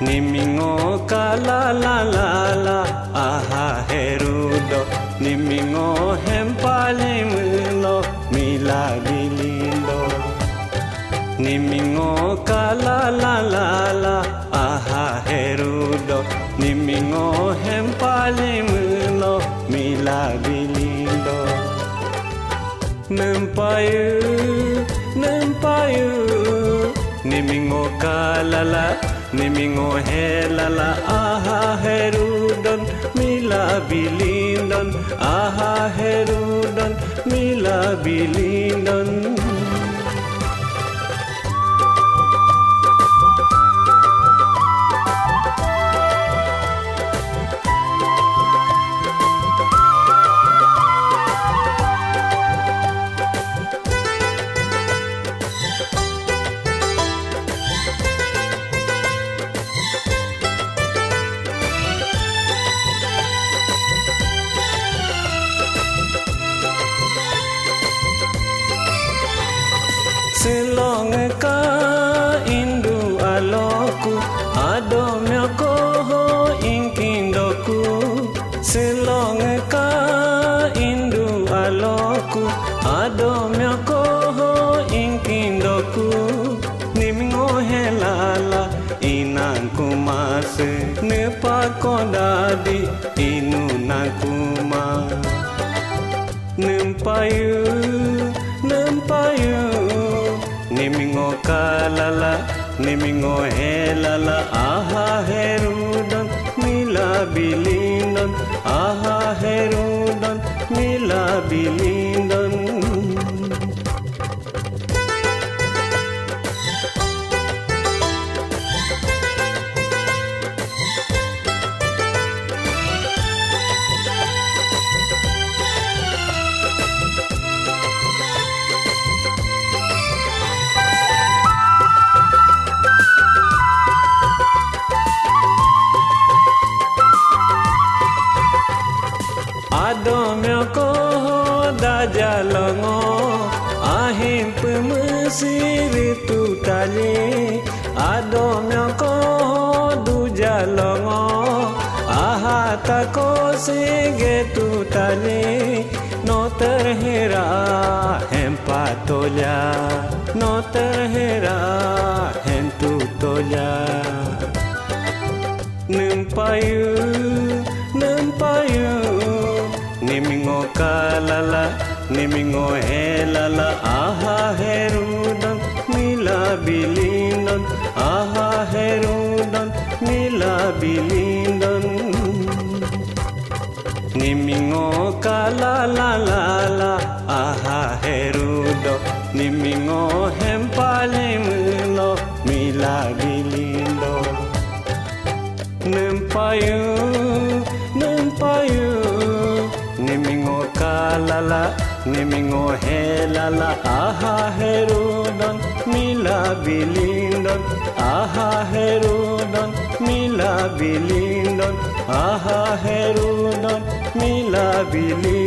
Nimingo kala la la la aha herudo Nimingo hempalimulo mila bilindo Nimingo kala la la la aha herudo Nimingo hempalimulo mila bilindo Nempayu Nimingo kalala Nimingo helala aha herudon mila bilindon aha herudon mila bilindon Silong ka indu aloku adomyo koho inkindoku Silong ka indu aloku adomyo koho inkindoku Nimingo helala inanku mase nepakodadi inunakuma Nempayu Nimingo kalala Nimingo helala aha herudon mila bilindon aha herudon mila bilindon Adomyo koho dajalongo ahim pemusiri tutali Adomyo koho dujalongo ahata ko sige tutali No terhera hempatolya No terhera hentutolya Nempayu Nimingo kalala Nimingo helala aha herudon mila bilindon aha herudon mila bilindon Nimingo kalala la la aha herudo Nimingo hempalimulo mila bilindo Nempayu Nimingo kalala Nimingo helala aha herudon mila bilindon aha herudon mila bilindon aha herudon mila bilindon